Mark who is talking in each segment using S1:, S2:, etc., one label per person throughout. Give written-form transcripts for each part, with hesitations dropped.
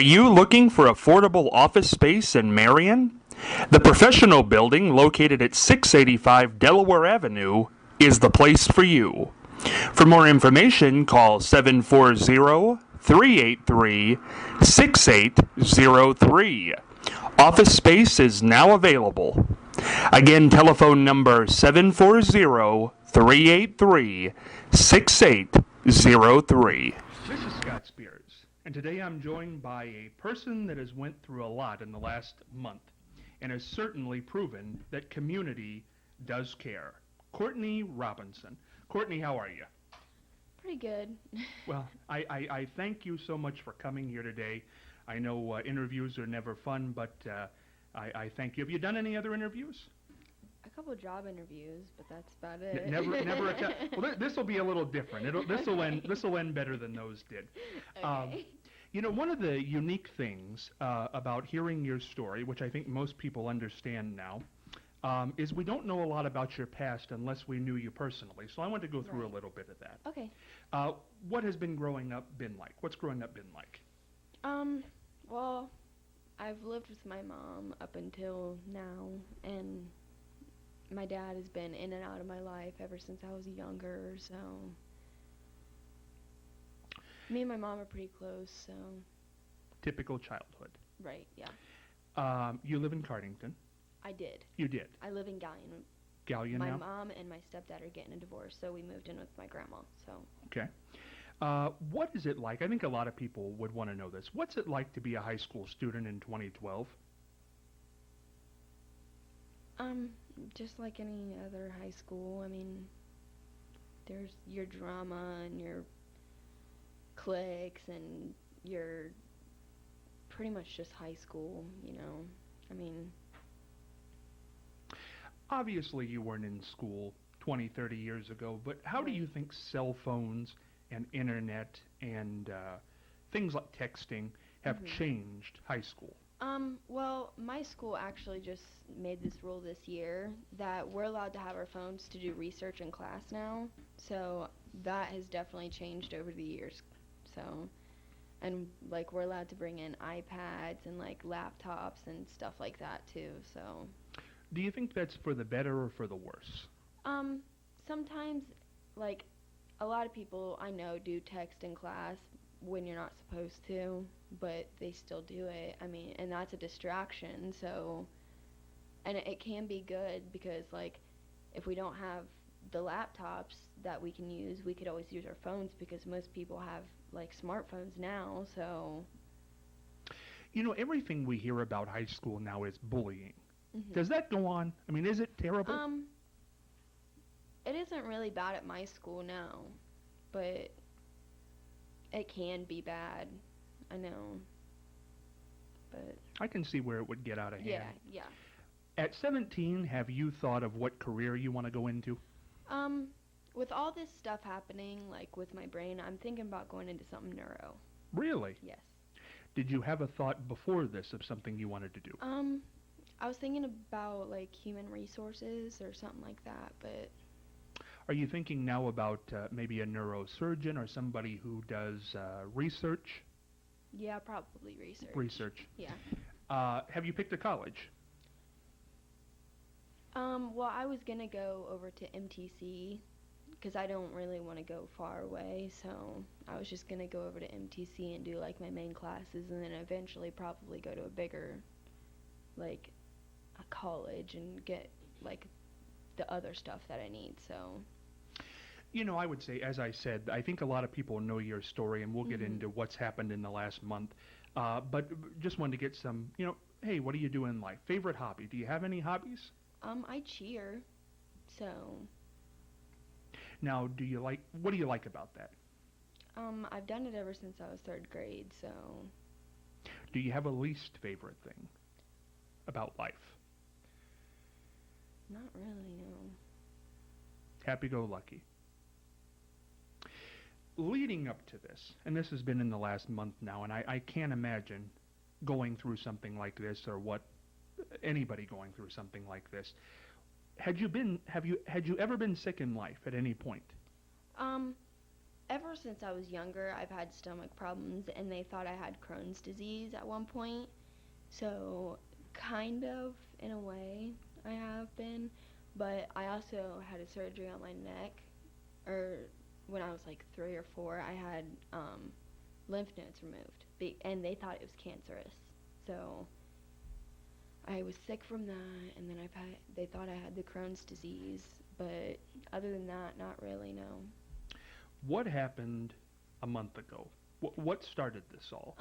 S1: Are you looking for affordable office space in Marion? The professional building located at 685 Delaware Avenue is the place for you. For more information, call 740-383-6803. Office space is now available. Again, telephone number 740-383-6803. This is Scott Spears, and today I'm joined by a person that has went through a lot in the last month and has certainly proven that community does care. Courtney Robinson. Courtney, how are you?
S2: Pretty good.
S1: Well, I thank you so much for coming here today. I know interviews are never fun, but I thank you. Have you done any other interviews?
S2: A couple job interviews, but that's about it.
S1: Never a job. Well, this will be a little different. This will end better than those did.
S2: Okay.
S1: You know, one of the unique things about hearing your story, which I think most people understand now, is we don't know a lot about your past unless we knew you personally. So I want to go through a little bit of that.
S2: Okay.
S1: What has growing up been like? What's growing up been like?
S2: Well, I've lived with my mom up until now, and my dad has been in and out of my life ever since I was younger, so me and my mom are pretty close, so.
S1: Typical childhood.
S2: Right, yeah.
S1: You live in Cardington.
S2: I did.
S1: You did?
S2: I live in Gallion.
S1: Gallion
S2: my
S1: now?
S2: My mom and my stepdad are getting a divorce, so we moved in with my grandma, so.
S1: Okay. What is it like? I think a lot of people would want to know this. What's it like to be a high school student in 2012?
S2: Just like any other high school. I mean, there's your drama and your cliques and your pretty much just high school, you know. I mean,
S1: obviously you weren't in school 20, 30 years ago, but how do you think cell phones and internet and things like texting have changed high school?
S2: Well, my school actually just made this rule this year that we're allowed to have our phones to do research in class now. So that has definitely changed over the years. So, and like we're allowed to bring in iPads and like laptops and stuff like that too. So.
S1: Do you think that's for the better or for the worse?
S2: Sometimes, like, a lot of people I know do text in class when you're not supposed to, but they still do it. I mean, and that's a distraction, so, and it can be good because, like, if we don't have the laptops that we can use, we could always use our phones because most people have, like, smartphones now, so.
S1: You know, everything we hear about high school now is bullying. Does that go on? I mean, is it terrible?
S2: It isn't really bad at my school now, but it can be bad. I know. But
S1: I can see where it would get out of hand.
S2: Yeah.
S1: At 17, have you thought of what career you want to go into?
S2: With all this stuff happening, like with my brain, I'm thinking about going into something neuro.
S1: Really?
S2: Yes.
S1: Did you have a thought before this of something you wanted to do?
S2: I was thinking about like human resources or something like that, but.
S1: Are you thinking now about maybe a neurosurgeon or somebody who does research?
S2: Yeah, probably research.
S1: Research.
S2: Yeah.
S1: Have you picked a college?
S2: Well, I was gonna go over to MTC because I don't really want to go far away, so I was just gonna go over to MTC and do like my main classes, and then eventually probably go to a bigger, like, a college and get like the other stuff that I need. So.
S1: You know, I would say, as I said, I think a lot of people know your story, and we'll get into what's happened in the last month. But just wanted to get some, you know, hey, what do you do in life? Favorite hobby? Do you have any hobbies?
S2: I cheer, so.
S1: Now, what do you like about that?
S2: I've done it ever since I was 3rd grade, so.
S1: Do you have a least favorite thing about life?
S2: Not really, no.
S1: Happy-go-lucky. Leading up to this, and this has been in the last month now, and I can't imagine going through something like this or anybody going through something like this. Had you ever been sick in life at any point?
S2: ever since I was younger, I've had stomach problems, and they thought I had Crohn's disease at one point. So, kind of, in a way, I have been. But I also had a surgery on my neck, or when I was like 3 or 4, I had lymph nodes removed, and they thought it was cancerous. So, I was sick from that, and then they thought I had the Crohn's disease. But other than that, not really, no.
S1: What happened a month ago? What started this all?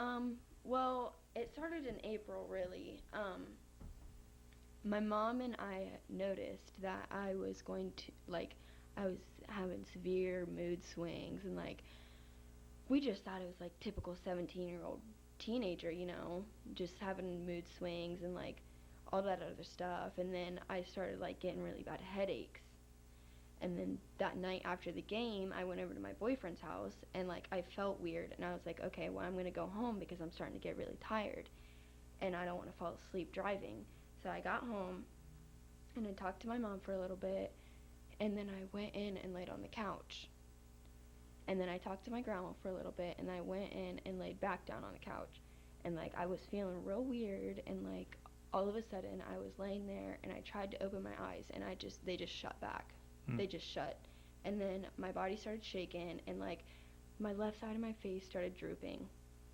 S2: Well, it started in April, really. My mom and I noticed that I was going to, like, I was having severe mood swings, and, like, we just thought it was, like, typical 17-year-old teenager, just having mood swings and, like, all that other stuff. And then I started, like, getting really bad headaches. And then that night after the game, I went over to my boyfriend's house, and, like, I felt weird, and I was like, okay, well, I'm going to go home because I'm starting to get really tired, and I don't want to fall asleep driving. So I got home, and I talked to my mom for a little bit, and then I went in and laid on the couch. And then I talked to my grandma for a little bit, and I went in and laid back down on the couch. And, like, I was feeling real weird, and, like, all of a sudden, I was laying there, and I tried to open my eyes, and they just shut back. They just shut. And then my body started shaking, and, like, my left side of my face started drooping,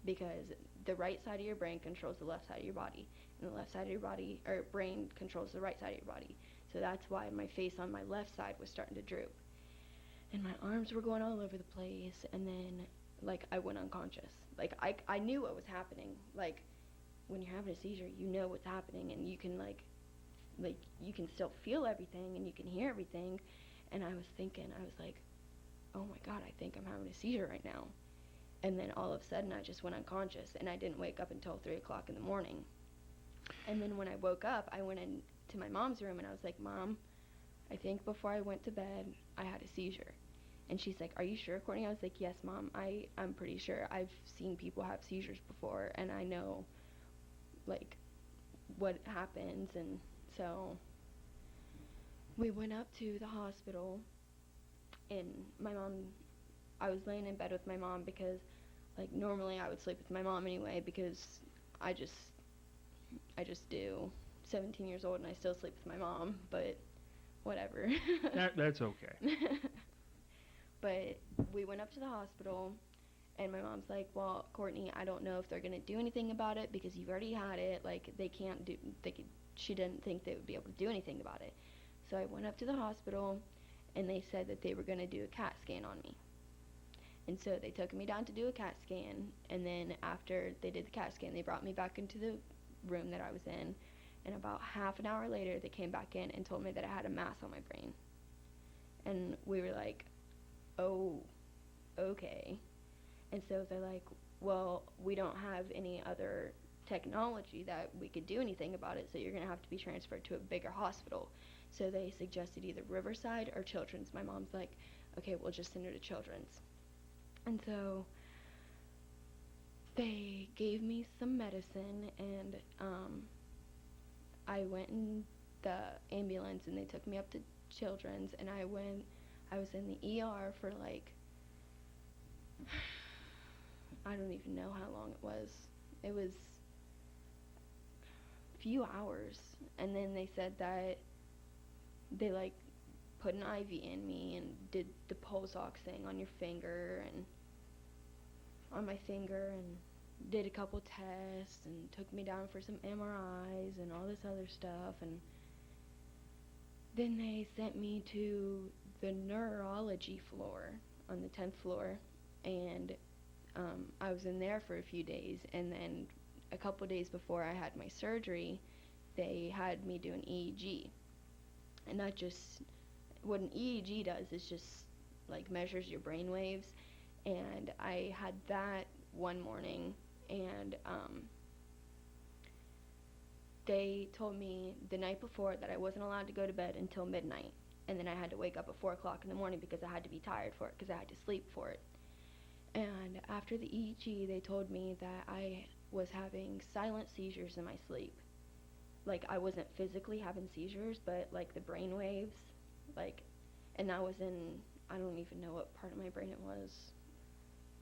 S2: because the right side of your brain controls the left side of your body, and the left side of your body, or brain, controls the right side of your body. So that's why my face on my left side was starting to droop. And my arms were going all over the place, and then, like, I went unconscious. Like, I knew what was happening. Like, when you're having a seizure, you know what's happening, and you can, like, you can still feel everything, and you can hear everything. And I was thinking, I was like, oh my God, I think I'm having a seizure right now. And then all of a sudden, I just went unconscious, and I didn't wake up until 3 o'clock in the morning. And then when I woke up, I went into my mom's room, and I was like, Mom, I think before I went to bed, I had a seizure. And she's like, are you sure, Courtney? I was like, yes, Mom, I'm pretty sure. I've seen people have seizures before, and I know, like, what happens. And so we went up to the hospital, and I was laying in bed with my mom because, like, normally I would sleep with my mom anyway, because I just do. 17 years old and I still sleep with my mom, but whatever.
S1: That's okay.
S2: But we went up to the hospital, and my mom's like, well, Courtney, I don't know if they're going to do anything about it because you've already had it. Like, she didn't think they would be able to do anything about it. So I went up to the hospital, and they said that they were going to do a CAT scan on me. And so they took me down to do a CAT scan, and then after they did the CAT scan, they brought me back into the room that I was in, and about half an hour later, they came back in and told me that I had a mass on my brain. And we were like, oh, okay. And so they're like, well, we don't have any other technology that we could do anything about it, so you're going to have to be transferred to a bigger hospital. So they suggested either Riverside or Children's. My mom's like, okay, we'll just send her to Children's. And so they gave me some medicine, and I went in the ambulance, and they took me up to Children's, and I was in the ER for, like, I don't even know how long it was. It was a few hours, and then they said that they, like, put an IV in me and did the pulse ox thing on your finger and on my finger, and did a couple tests and took me down for some MRIs and all this other stuff. And then they sent me to the neurology floor on the 10th floor, and I was in there for a few days, and then a couple days before I had my surgery, they had me do an EEG. And that just, what an EEG does is just, like, measures your brain waves. And I had that one morning, and they told me the night before that I wasn't allowed to go to bed until midnight, and then I had to wake up at 4 o'clock in the morning because I had to be tired for it, because I had to sleep for it. And after the EEG, they told me that I was having silent seizures in my sleep. Like, I wasn't physically having seizures, but, like, the brain waves, like, and that was in, I don't even know what part of my brain it was.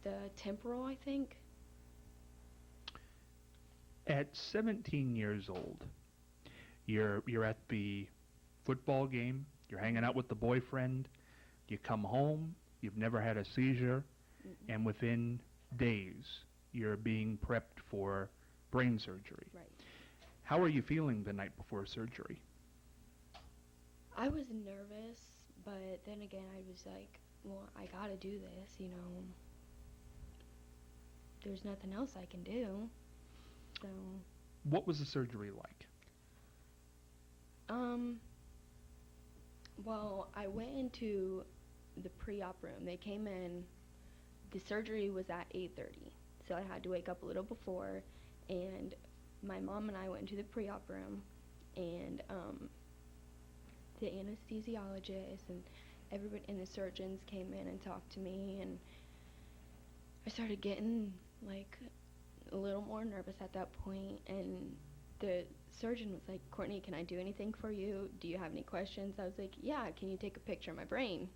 S2: the temporal, I think.
S1: At 17 years old, you're at the football game, you're hanging out with the boyfriend, you come home, you've never had a seizure,
S2: Mm-mm.
S1: and within days, you're being prepped for brain surgery.
S2: Right.
S1: How are you feeling the night before surgery?
S2: I was nervous, but then again, I was like, well, I gotta do this, you know. There's nothing else I can do. So,
S1: What was the surgery like?
S2: um, well, I went into the pre-op room. They came in. The surgery was at 8:30, so I had to wake up a little before, and my mom and I went into the pre-op room, and the anesthesiologist and everybody and the surgeons came in and talked to me, and I started getting like a little more nervous at that point, and the surgeon was like, "Courtney, can I do anything for you? Do you have any questions?" I was like, "Yeah, can you take a picture of my brain?"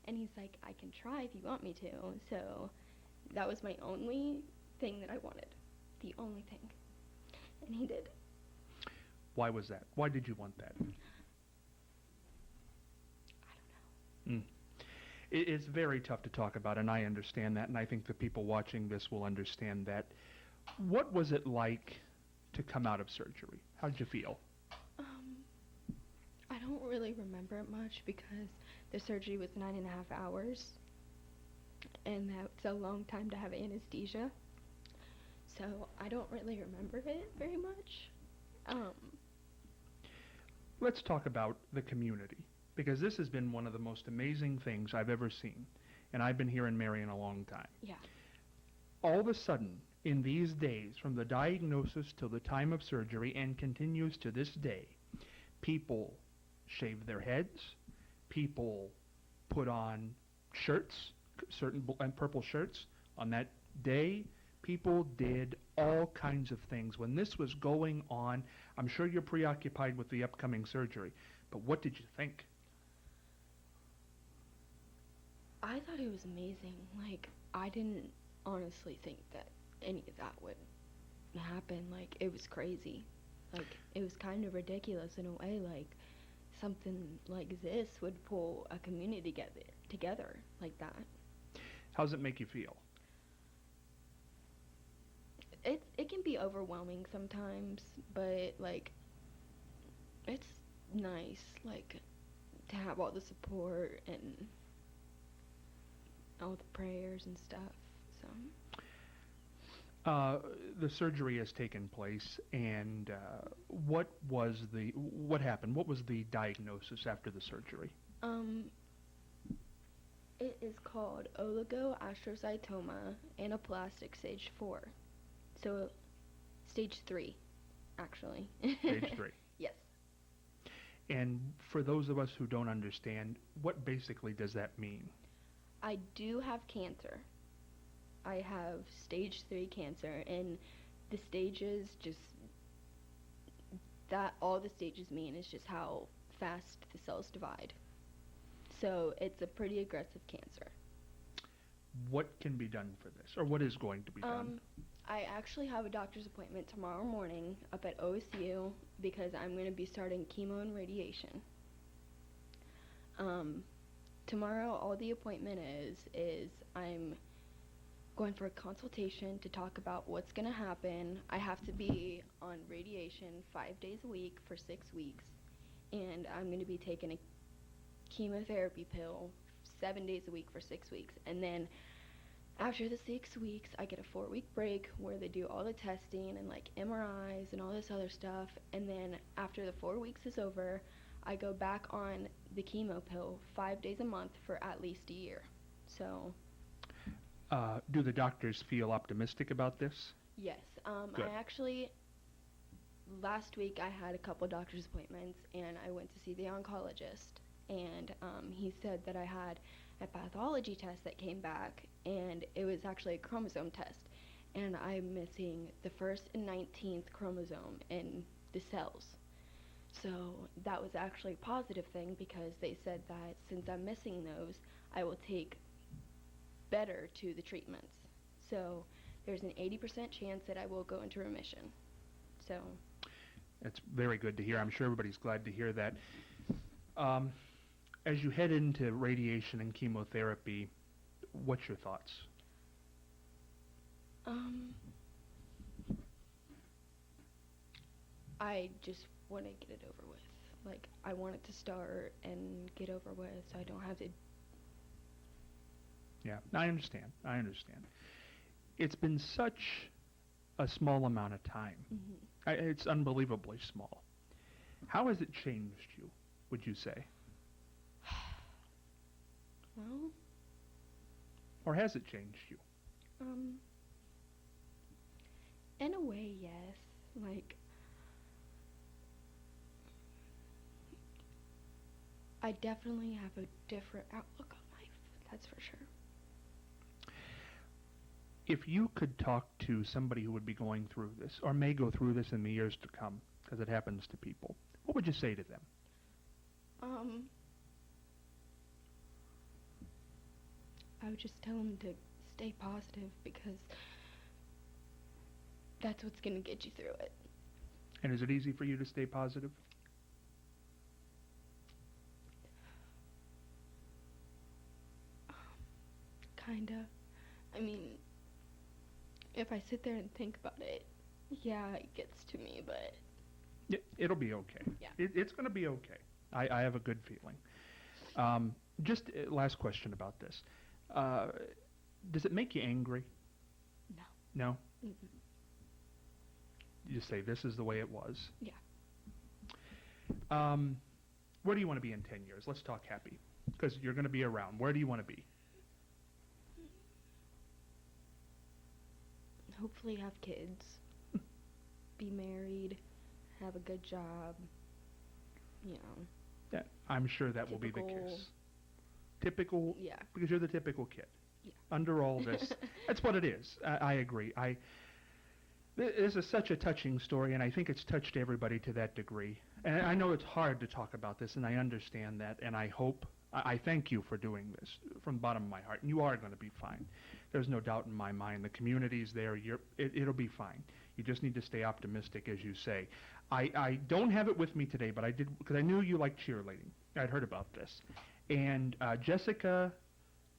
S2: And he's like, "I can try if you want me to." So that was my only thing that I wanted. The only thing. And he did.
S1: Why was that? Why did you want that?
S2: I don't know.
S1: Mm. It's very tough to talk about, and I understand that, and I think the people watching this will understand that. What was it like to come out of surgery? How did you feel?
S2: I don't really remember it much because the surgery was 9.5 hours, and that's a long time to have anesthesia. So I don't really remember it very much.
S1: Let's talk about the community, because this has been one of the most amazing things I've ever seen, and I've been here in Marion a long time.
S2: Yeah.
S1: All of a sudden, in these days, from the diagnosis till the time of surgery, and continues to this day, people shave their heads, people put on shirts, certain and purple shirts. On that day, people did all kinds of things. When this was going on, I'm sure you're preoccupied with the upcoming surgery, but what did you think?
S2: I thought it was amazing. Like, I didn't honestly think that any of that would happen. Like, it was crazy. Like, it was kind of ridiculous in a way. Like, something like this would pull a community together like that.
S1: How does it make you feel?
S2: It can be overwhelming sometimes, but like it's nice like to have all the support and all the prayers and stuff. So
S1: The surgery has taken place, and what happened? What was the diagnosis after the surgery?
S2: it is called oligoastrocytoma anaplastic stage 4. So stage 3 actually.
S1: Stage 3.
S2: Yes.
S1: And for those of us who don't understand, what basically does that mean?
S2: I do have cancer. I have stage 3 cancer, and the stages just, that all the stages mean is just how fast the cells divide. So it's a pretty aggressive cancer.
S1: What can be done for this, or what is going to be done?
S2: I actually have a doctor's appointment tomorrow morning up at OSU because I'm going to be starting chemo and radiation. Tomorrow, all the appointment is I'm going for a consultation to talk about what's going to happen. I have to be on radiation 5 days a week for 6 weeks, and I'm going to be taking a chemotherapy pill 7 days a week for 6 weeks. And then after the 6 weeks, I get a 4-week break where they do all the testing and like MRIs and all this other stuff. And then after the 4 weeks is over, I go back on the chemo pill 5 days a month for at least a year. So
S1: Do the doctors feel optimistic about this?
S2: yes,
S1: Good.
S2: I actually, last week I had a couple doctor's appointments, and I went to see the oncologist, and he said that I had a pathology test that came back, and it was actually a chromosome test, and I'm missing the 1st and 19th chromosome in the cells. So that was actually a positive thing because they said that since I'm missing those, I will take better to the treatments. So there's an 80% chance that I will go into remission. So
S1: That's very good to hear. I'm sure everybody's glad to hear that. As you head into radiation and chemotherapy, what's your thoughts?
S2: I just want to get it over with. Like, I want it to start and get over with so I don't have to.
S1: Yeah, I understand. It's been such a small amount of time. It's unbelievably small. How has it changed you, would you say?
S2: Well,
S1: Or has it changed you?
S2: in a way, yes. Like, I definitely have a different outlook on life, that's for sure.
S1: If you could talk to somebody who would be going through this, or may go through this in the years to come, because it happens to people, what would you say to them?
S2: I would just tell them to stay positive because that's what's going to get you through it.
S1: And is it easy for you to stay positive?
S2: Kinda. I mean, if I sit there and think about it, yeah, it gets to me, but
S1: It'll be okay.
S2: Yeah.
S1: It's going to be okay. I have a good feeling. Just last question about this. Does it make you angry?
S2: no.
S1: No?
S2: Mm-mm.
S1: You say this is the way it was?
S2: Yeah.
S1: Where do you want to be in 10 years? Let's talk happy, because you're going to be around. Where do you want to be?
S2: Hopefully have kids, be married, have a good job, you know.
S1: Yeah, I'm sure that will be the
S2: Typical.
S1: case. Typical,
S2: Yeah.
S1: because you're the typical kid.
S2: Yeah.
S1: Under all this, that's what it is. I agree. This is such a touching story, and I think it's touched everybody to that degree. And I know it's hard to talk about this, and I understand that, and I thank you for doing this from the bottom of my heart. And you are going to be fine. There's no doubt in my mind. The community's there. It'll be fine. You just need to stay optimistic, as you say. I don't have it with me today, but I did, because I knew you liked cheerleading. I'd heard about this. And Jessica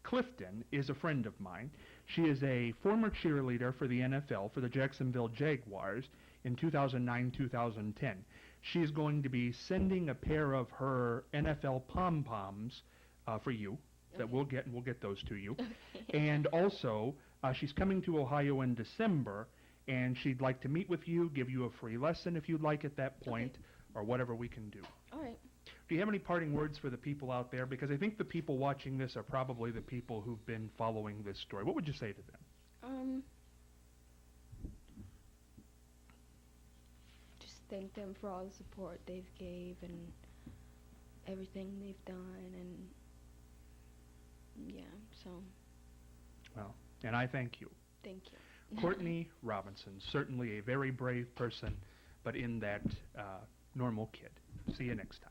S1: Clifton is a friend of mine. She is a former cheerleader for the NFL, for the Jacksonville Jaguars in 2009-2010. She is going to be sending a pair of her NFL pom-poms for you that we'll get, and we'll get those to you.
S2: Okay.
S1: And also, she's coming to Ohio in December, and she'd like to meet with you, give you a free lesson if you'd like at that point, or whatever we can do.
S2: All right.
S1: Do you have any parting words for the people out there? Because I think the people watching this are probably the people who've been following this story. What would you say to them?
S2: Just thank them for all the support they've gave and everything they've done, and yeah, so
S1: Well, and I thank you.
S2: thank you.
S1: Courtney Robinson, certainly a very brave person, but in that normal kid. See you next time.